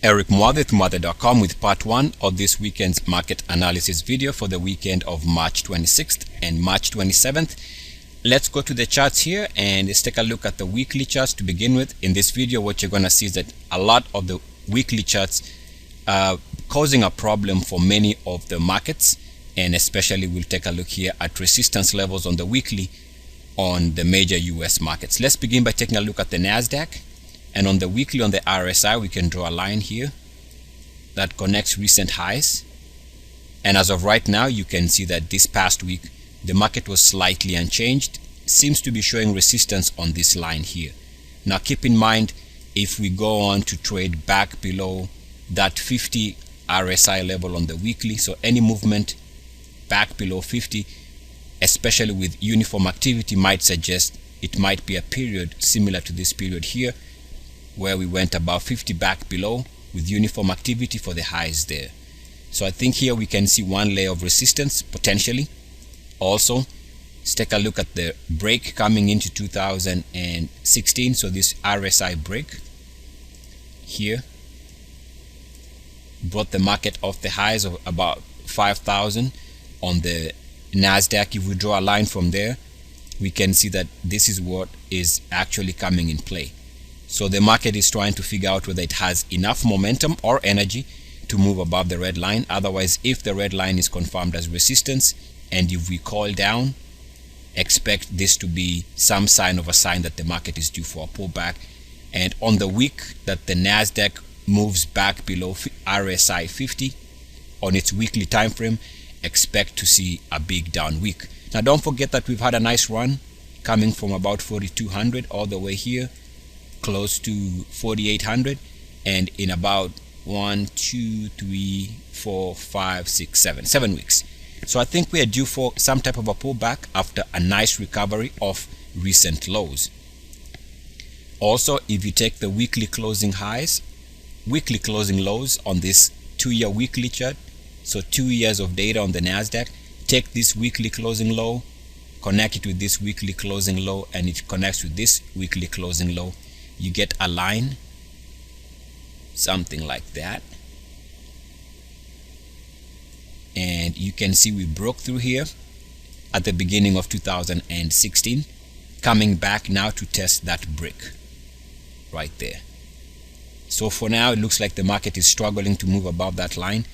Eric Mwathe, Mwathe.com, with part 1 of this weekend's market analysis video for the weekend of March 26th and March 27th. Let's go to the charts here and let's take a look at the weekly charts to begin with. In this video, what you're going to see is that a lot of the weekly charts are causing a problem for many of the markets, and especially we'll take a look here at resistance levels on the weekly on the major US markets. Let's begin by taking a look at the Nasdaq. And on the weekly, on the RSI, we can draw a line here that connects recent highs. And as of right now, you can see that this past week, the market was slightly unchanged. Seems to be showing resistance on this line here. Now, keep in mind, if we go on to trade back below that 50 RSI level on the weekly, so any movement back below 50, especially with uniform activity, might suggest it might be a period similar to this period here, where we went above 50 back below with uniform activity for the highs there. So I think here we can see one layer of resistance potentially. Also, let's take a look at the break coming into 2016. So this RSI break here brought the market off the highs of about 5,000 on the Nasdaq. If we draw a line from there, we can see that this is what is actually coming in play. So the market is trying to figure out whether it has enough momentum or energy to move above the red line. Otherwise, if the red line is confirmed as resistance, and if we call down, expect this to be some sign of a sign that the market is due for a pullback. And on the week that the Nasdaq moves back below RSI 50 on its weekly time frame, expect to see a big down week. Now, don't forget that we've had a nice run coming from about 4,200 all the way here, close to 4,800, and in about 7 weeks. So I think we are due for some type of a pullback after a nice recovery of recent lows. Also, if you take the weekly closing highs, weekly closing lows on this 2-year weekly chart, so 2 years of data on the Nasdaq, take this weekly closing low, connect it with this weekly closing low, and it connects with this weekly closing low. You get a line, something like that. And you can see we broke through here at the beginning of 2016, coming back now to test that break right there. So for now, it looks like the market is struggling to move above that line,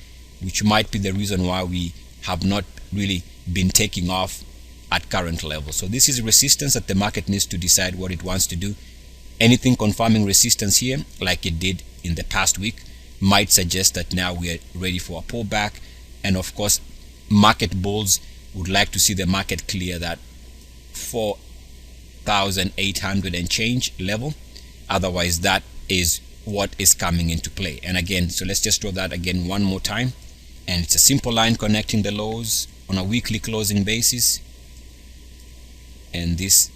which might be the reason why we have not really been taking off at current levels. So this is resistance that the market needs to decide what it wants to do. Anything confirming resistance here, like it did in the past week, might suggest that now we are ready for a pullback. And of course, market bulls would like to see the market clear that 4,800 and change level. Otherwise, that is what is coming into play. And again, so let's just draw that again one more time. And it's a simple line connecting the lows on a weekly closing basis. And this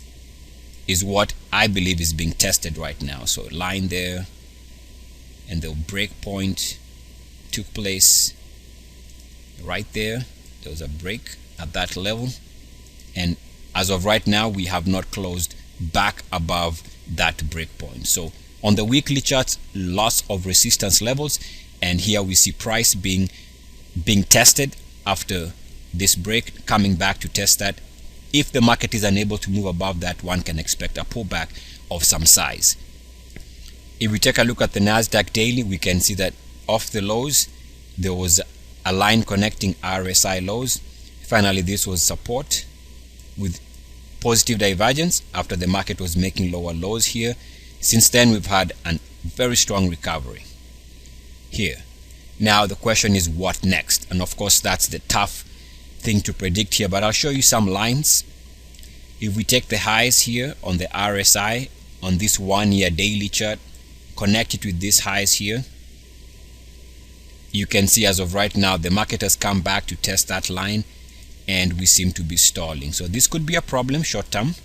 is what I believe is being tested right now. So line there, and the break point took place right there. There was a break at that level, and as of right now, we have not closed back above that break point. So on the weekly charts, loss of resistance levels, and here we see price being tested after this break, coming back to test that. If the market is unable to move above that, one can expect a pullback of some size. If we take a look at the Nasdaq Daily, we can see that off the lows, there was a line connecting RSI lows. Finally, this was support with positive divergence after the market was making lower lows here. Since then, we've had a very strong recovery here. Now, the question is what next? And of course, that's the tough thing to predict here, but I'll show you some lines. If we take the highs here on the RSI on this 1-year daily chart, connect it with these highs here, you can see as of right now the market has come back to test that line, and we seem to be stalling. So this could be a problem short term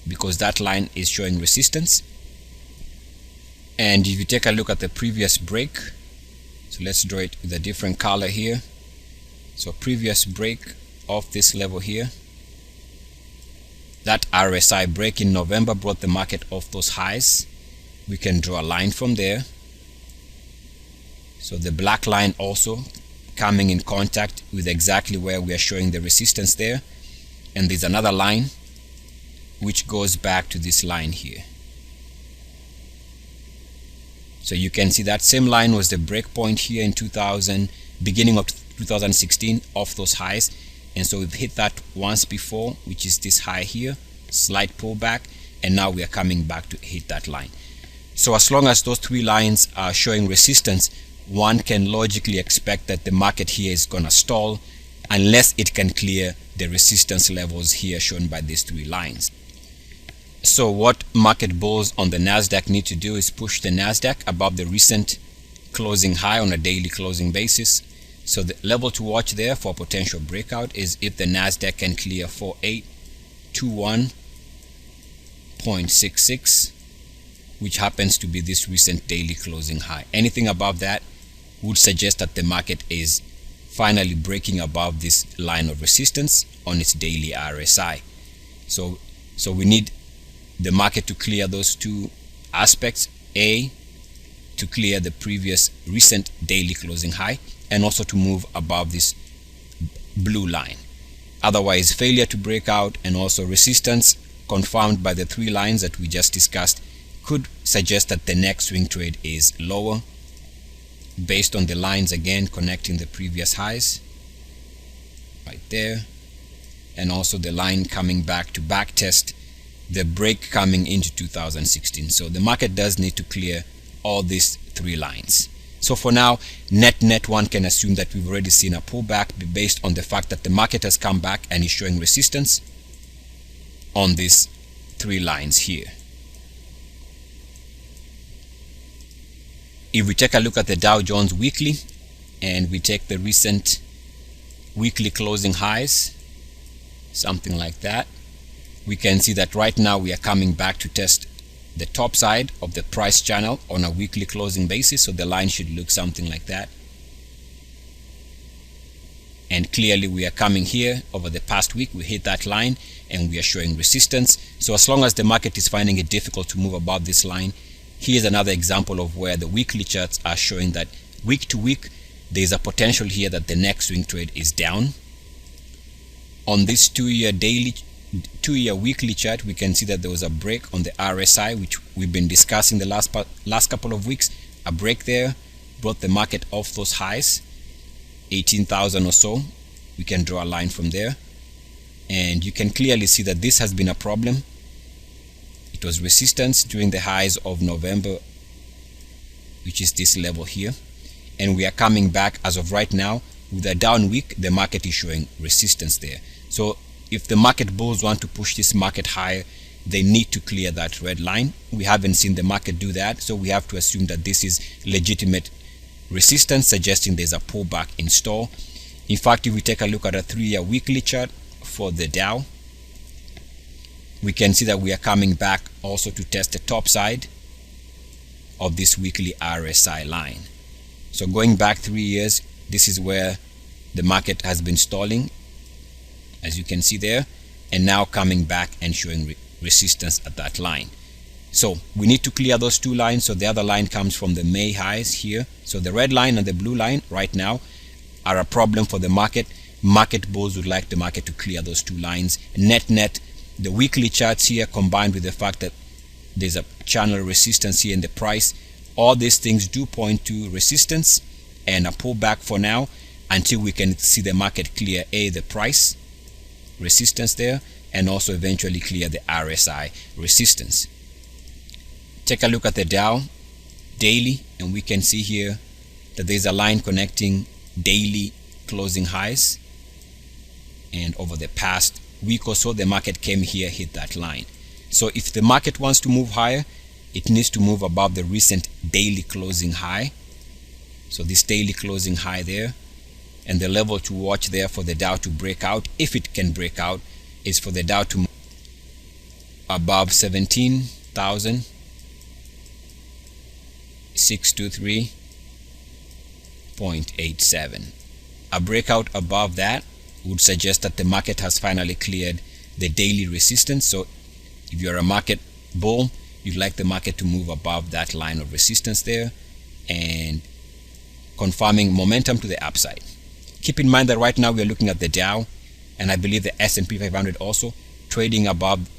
because that line is showing resistance. And if you take a look at the previous break, so let's draw it with a different color here. So previous break of this level here, that RSI break in November brought the market off those highs. We can draw a line from there So the black line also coming in contact with exactly where we are showing the resistance there, and there's another line which goes back to this line here. So you can see that same line was the break point here in beginning of 2016 off those highs, and so we've hit that once before, which is this high here, slight pullback, and now we are coming back to hit that line. So as long as those three lines are showing resistance, one can logically expect that the market here is gonna stall unless it can clear the resistance levels here shown by these three lines. So what market bulls on the Nasdaq need to do is push the Nasdaq above the recent closing high on a daily closing basis. So the level to watch there for potential breakout is if the Nasdaq can clear 4821.66, which happens to be this recent daily closing high. Anything above that would suggest that the market is finally breaking above this line of resistance on its daily RSI. So we need the market to clear those two aspects: A, to clear the previous recent daily closing high, and also to move above this blue line. Otherwise, failure to break out and also resistance confirmed by the three lines that we just discussed could suggest that the next swing trade is lower, based on the lines again connecting the previous highs right there, and also the line coming back to back test the break coming into 2016. So the market does need to clear all these three lines. So for now, net one can assume that we've already seen a pullback based on the fact that the market has come back and is showing resistance on these three lines here. If we take a look at the Dow Jones weekly and we take the recent weekly closing highs, something like that, we can see that right now we are coming back to test the top side of the price channel on a weekly closing basis. So the line should look something like that. And clearly we are coming here over the past week, we hit that line and we are showing resistance. So as long as the market is finding it difficult to move above this line, here's another example of where the weekly charts are showing that week to week there's a potential here that the next swing trade is down. On this 2-year weekly chart, we can see that there was a break on the RSI, which we've been discussing the last couple of weeks. A break there brought the market off those highs, 18,000 or so. We can draw a line from there, and you can clearly see that this has been a problem. It was resistance during the highs of November, which is this level here, and we are coming back as of right now with a down week. The market is showing resistance there. So if the market bulls want to push this market higher, they need to clear that red line. We haven't seen the market do that, so we have to assume that this is legitimate resistance, suggesting there's a pullback in store. In fact, if we take a look at a 3-year weekly chart for the Dow, we can see that we are coming back also to test the top side of this weekly RSI line. So going back 3 years, this is where the market has been stalling, as you can see there, and now coming back and showing resistance at that line. So we need to clear those two lines. So the other line comes from the May highs here. So the red line and the blue line right now are a problem for the market. Market bulls would like the market to clear those two lines. Net, the weekly charts here, combined with the fact that there's a channel resistance here in the price, all these things do point to resistance and a pullback for now, until we can see the market clear the price resistance there, and also eventually clear the RSI resistance. Take a look at the Dow Daily, and we can see here that there's a line connecting daily closing highs, and over the past week or so the market came here, hit that line. So if the market wants to move higher, it needs to move above the recent daily closing high. So this daily closing high there, and the level to watch there for the Dow to break out, if it can break out, is for the Dow to move above 17,623.87. A breakout above that would suggest that the market has finally cleared the daily resistance. So if you're a market bull, you'd like the market to move above that line of resistance there, and confirming momentum to the upside. Keep in mind that right now we are looking at the Dow, and I believe the S&P 500 also trading above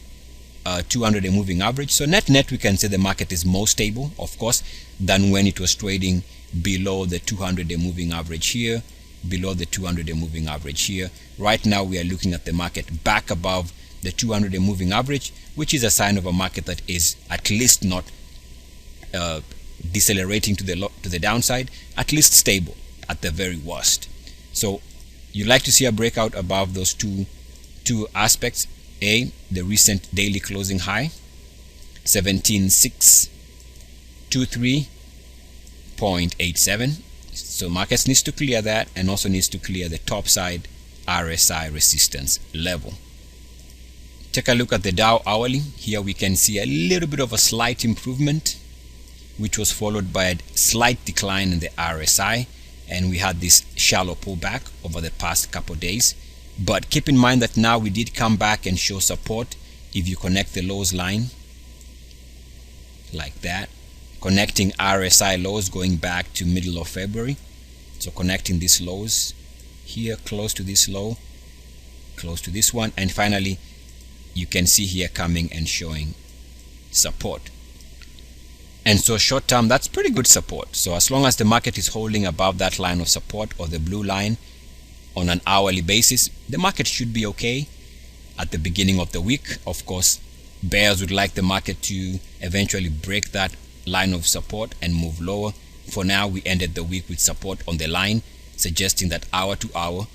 200-day moving average. So net we can say the market is more stable, of course, than when it was trading below the 200-day moving average here, below the 200-day moving average here. Right now we are looking at the market back above the 200-day moving average, which is a sign of a market that is at least not decelerating to the downside, at least stable at the very worst. So you like to see a breakout above those two aspects. A, the recent daily closing high, 17,623.87. So markets needs to clear that, and also needs to clear the top side RSI resistance level. Take a look at the Dow Hourly. Here we can see a little bit of a slight improvement, which was followed by a slight decline in the RSI, and we had this shallow pullback over the past couple of days. But keep in mind that now we did come back and show support. If you connect the lows line like that, connecting RSI lows going back to middle of February, so connecting these lows here close to this low, close to this one, and finally you can see here coming and showing support. And so short term, that's pretty good support. So as long as the market is holding above that line of support, or the blue line, on an hourly basis, the market should be okay at the beginning of the week. Of course, bears would like the market to eventually break that line of support and move lower. For now, we ended the week with support on the line, suggesting that hour to hour,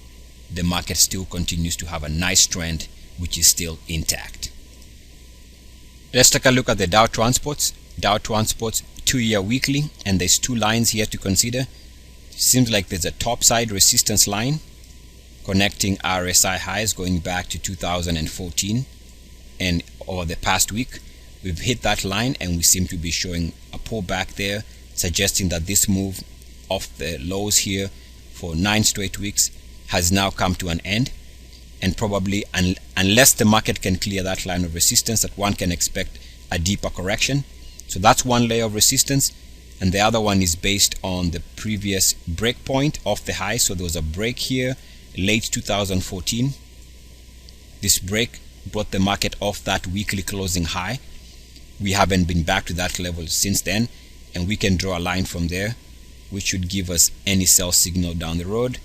the market still continues to have a nice trend, which is still intact. Let's take a look at the Dow Transports. Dow Transports 2-year weekly, and there's two lines here to consider. Seems like there's a top side resistance line connecting RSI highs going back to 2014, and over the past week we've hit that line, and we seem to be showing a pullback there, suggesting that this move off the lows here for 9 straight weeks has now come to an end, and probably unless the market can clear that line of resistance, that one can expect a deeper correction. So that's one layer of resistance, and the other one is based on the previous break point of the high. So there was a break here late 2014. This break brought the market off that weekly closing high. We haven't been back to that level since then, and we can draw a line from there, which should give us any sell signal down the road.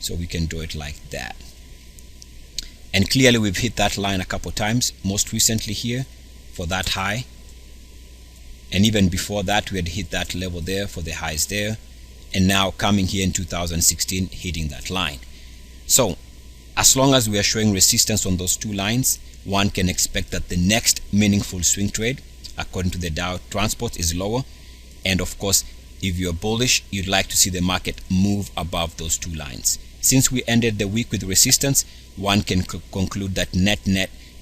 So we can draw it like that, and clearly we've hit that line a couple times, most recently here for that high, and even before that we had hit that level there for the highs there, and now coming here in 2016 hitting that line. So as long as we are showing resistance on those two lines, one can expect that the next meaningful swing trade, according to the Dow Transport, is lower. And of course, if you're bullish, you'd like to see the market move above those two lines. Since we ended the week with resistance, one can conclude that net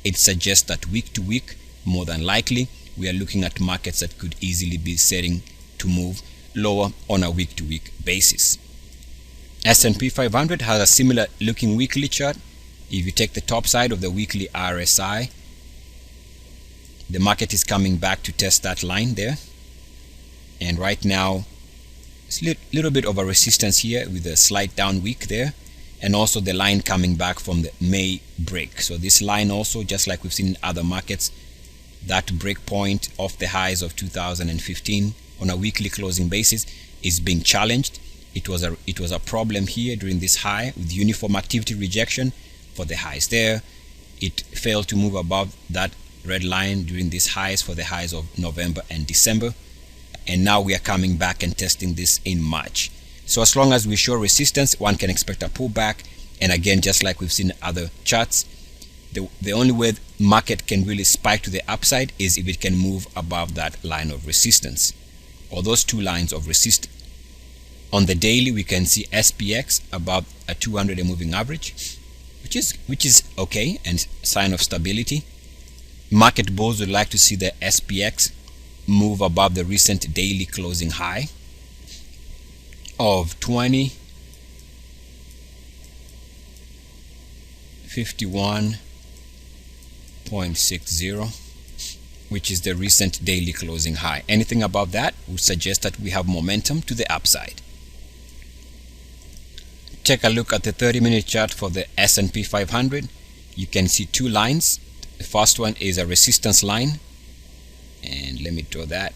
it suggests that week to week, more than likely, we are looking at markets that could easily be setting to move lower on a week to week basis. S&P 500 has a similar looking weekly chart. If you take the top side of the weekly RSI, the market is coming back to test that line there, and right now it's a little bit of a resistance here with a slight down week there, and also the line coming back from the May break. So this line also, just like we've seen in other markets, that break point of the highs of 2015 on a weekly closing basis is being challenged. It was a problem here during this high with uniform activity rejection for the highs there. It failed to move above that red line during these highs for the highs of November and December, and now we are coming back and testing this in March. So as long as we show resistance, one can expect a pullback, and again, just like we've seen in other charts, the only way the market can really spike to the upside is if it can move above that line of resistance, or those two lines of resistance. On the daily, we can see SPX above a 200-day moving average, which is okay and sign of stability. Market bulls would like to see the SPX move above the recent daily closing high of 2051.60, which is the recent daily closing high. Anything above that would suggest that we have momentum to the upside. take a look at the 30-minute chart for the S&P 500, you can see two lines. The first one is a resistance line, and let me draw that.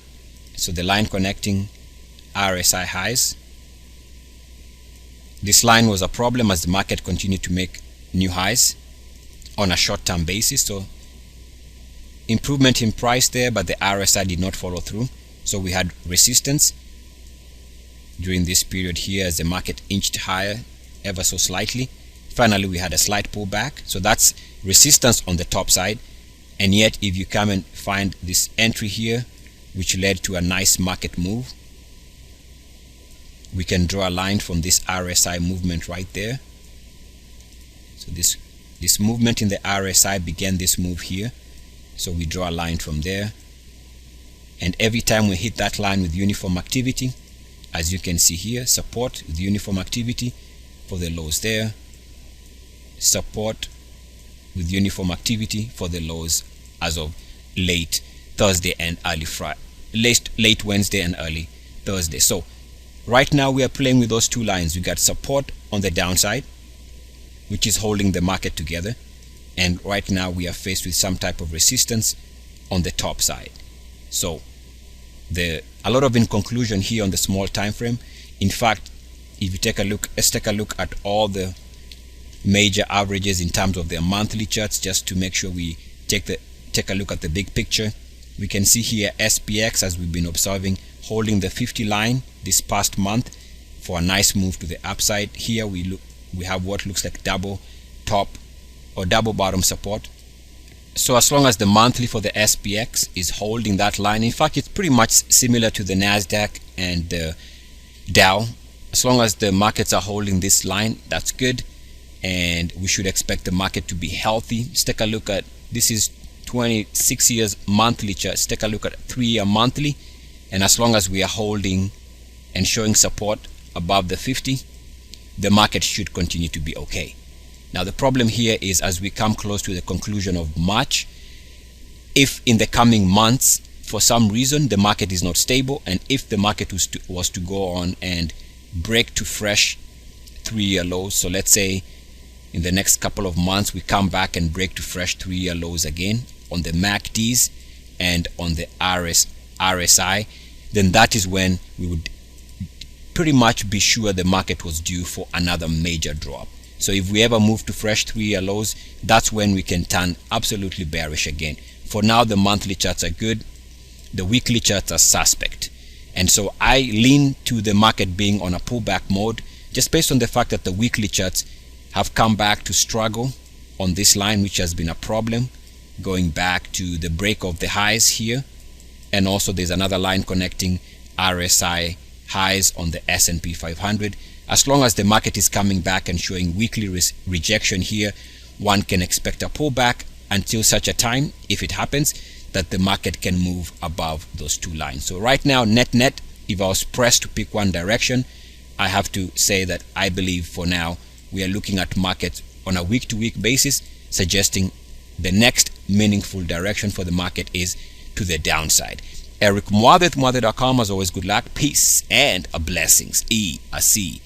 So the line connecting RSI highs. This line was a problem as the market continued to make new highs on a short-term basis. So improvement in price there, but the RSI did not follow through. So we had resistance during this period here as the market inched higher ever so slightly. Finally, we had a slight pullback. So that's resistance on the top side. And yet, if you come and find this entry here, which led to a nice market move, we can draw a line from this RSI movement right there. So this movement in the RSI began this move here. So we draw a line from there. And every time we hit that line with uniform activity, as you can see here, support with uniform activity for the lows there, support with uniform activity for the lows as of late Thursday and early Friday, late Wednesday and early Thursday. So right now we are playing with those two lines. We got support on the downside, which is holding the market together, and right now we are faced with some type of resistance on the top side. So a lot of in conclusion here on the small time frame. In fact, if you take a look, let's take a look at all the major averages in terms of their monthly charts, just to make sure we take a look at the big picture. We can see here SPX, as we've been observing, holding the 50 line this past month for a nice move to the upside. Here we have what looks like double top or double bottom support. So as long as the monthly for the SPX is holding that line, in fact it's pretty much similar to the Nasdaq and the Dow. As long as the markets are holding this line, that's good, and we should expect the market to be healthy. Let's take a look at, this is 26 years monthly chart. Let's take a look at 3-year monthly, and as long as we are holding and showing support above the 50, the market should continue to be okay. Now the problem here is, as we come close to the conclusion of March, if in the coming months for some reason the market is not stable, and if the market was to go on and break to fresh 3-year lows, so let's say in the next couple of months we come back and break to fresh 3-year lows again on the MACDs and on the RSI, then that is when we would pretty much be sure the market was due for another major drop. So if we ever move to fresh 3-year lows, that's when we can turn absolutely bearish again. For now, the monthly charts are good. The weekly charts are suspect. And so I lean to the market being on a pullback mode, just based on the fact that the weekly charts have come back to struggle on this line, which has been a problem, going back to the break of the highs here. And also there's another line connecting RSI highs on the S&P 500. As long as the market is coming back and showing weekly rejection here, one can expect a pullback until such a time, if it happens, that the market can move above those two lines. So right now, net, if I was pressed to pick one direction, I have to say that I believe for now we are looking at markets on a week-to-week basis, suggesting the next meaningful direction for the market is to the downside. Eric Mwathe, Mwathe.com. As always, good luck, peace, and blessings. EACS.